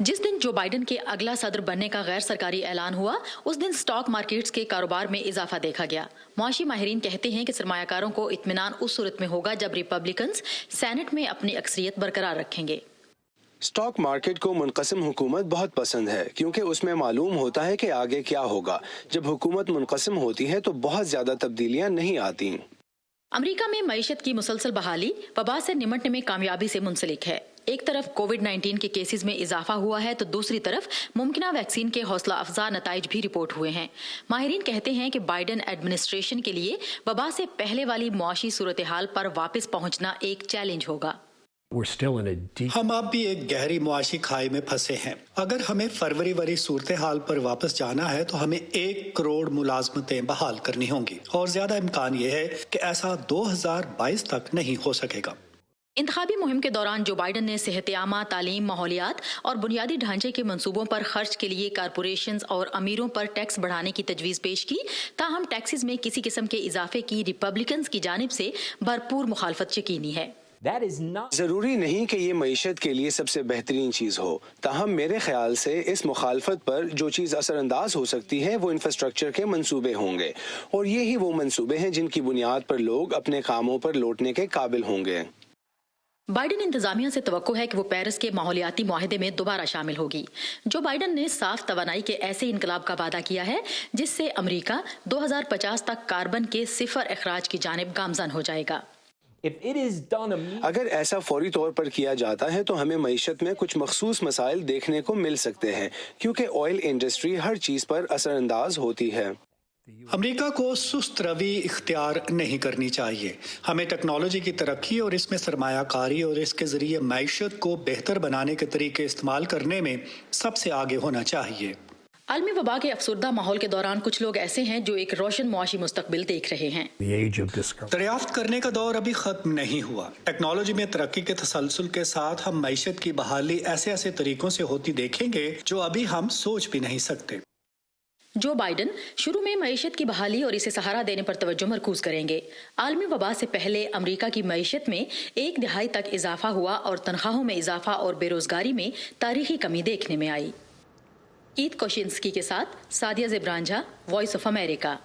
जिस दिन जो बाइडन के अगला सदर बनने का गैर सरकारी ऐलान हुआ, उस दिन स्टॉक मार्केट्स के कारोबार में इजाफा देखा गया। मुआशी माहिरीन कहते हैं कि सरमायाकारों को इत्मीनान उस सूरत में होगा जब रिपब्लिकन्स सेनेट में अपनी अक्सरियत बरकरार रखेंगे। स्टॉक मार्केट को मुनक़सिम हुकूमत बहुत पसंद है, क्योंकि उसमें मालूम होता है कि आगे क्या होगा। जब हुकूमत मुनक़सिम होती है तो बहुत ज्यादा तब्दीलियां नहीं आती। अमेरिका में मईशत की मुसलसल बहाली वबा से निमटने में कामयाबी से मुंसलिक है। एक तरफ कोविड-19 के केसेस में इजाफा हुआ है तो दूसरी तरफ मुमकिना वैक्सीन के हौसला अफजा नताइज भी रिपोर्ट हुए हैं। माहिरीन कहते हैं कि बाइडन एडमिनिस्ट्रेशन के लिए वबा से पहले वाली मुआशी सूरत हाल पर वापस पहुंचना एक चैलेंज होगा। हम अब भी एक गहरी मुआशी खाई में फंसे हैं। अगर हमें फरवरी वाली सूरत हाल पर वापस जाना है तो हमें 1 करोड़ मुलाजमतें बहाल करनी होंगी, और ज्यादा इम्कान यह है कि ऐसा 2022 तक नहीं हो सकेगा। इंतखाबी मुहिम के दौरान जो बाइडन ने सेहत-ए-आमा, तालीम, माहौलियात और बुनियादी ढांचे के मंसूबों पर खर्च के लिए कारपोरेशंस और अमीरों पर टैक्स बढ़ाने की तजवीज़ पेश की। ताहम टैक्सेस में किसी किस्म के इजाफे की रिपब्लिकन्स की जानिब से भरपूर मुखालफत यकीनी है। जरूरी नहीं कि ये मईशत के लिए सबसे बेहतरीन चीज हो, ताहम मेरे ख्याल से इस मुखालफत पर जो चीज असरअंदाज हो सकती है वो इंफ्रास्ट्रक्चर के मंसूबे होंगे, और ये ही वो मंसूबे हैं जिनकी बुनियाद पर लोग अपने कामों पर लौटने के काबिल होंगे। बाइडन इंतजामिया से तवक्को है कि वो पेरिस के माहौलियाती मुआहदे में दोबारा शामिल होगी। जो बाइडन ने साफ तवानाई के ऐसे इनकलाब का वादा किया है जिससे अमरीका 2050 तक कार्बन के सिफर अखराज की जानिब गामजन हो जाएगा। अगर ऐसा फौरी तौर पर किया जाता है तो हमें मईशत में कुछ मखसूस मसाइल देखने को मिल सकते हैं, क्योंकि ऑयल इंडस्ट्री हर चीज पर असरअंदाज होती है। अमेरिका को सुस्त रवि इख्तियार नहीं करनी चाहिए। हमें टेक्नोलॉजी की तरक्की और इसमें सरमायाकारी और इसके जरिए मईशत को बेहतर बनाने के तरीके इस्तेमाल करने में सबसे आगे होना चाहिए। आलमी वबा के अफसरदा माहौल के दौरान कुछ लोग ऐसे हैं जो एक रोशन मुआशी मुस्तकबिल देख रहे हैं। दरियाफ्त करने का दौर अभी खत्म नहीं हुआ। टेक्नोलॉजी में तरक्की के तसलसल के साथ हम मईशत की बहाली ऐसे ऐसे तरीकों से होती देखेंगे जो अभी हम सोच भी नहीं सकते। जो बाइडन शुरू में मईशत की बहाली और इसे सहारा देने पर तवज्जो मरकूज करेंगे। आलमी वबा से पहले अमरीका की मईशत में 1 दिहाई तक इजाफा हुआ और तनख्वाहों में इजाफा और बेरोजगारी में तारीखी कमी देखने में आई। ईद कोशिंस्की के साथ सादिया ज़ेब्रांझा, वॉइस ऑफ अमेरिका।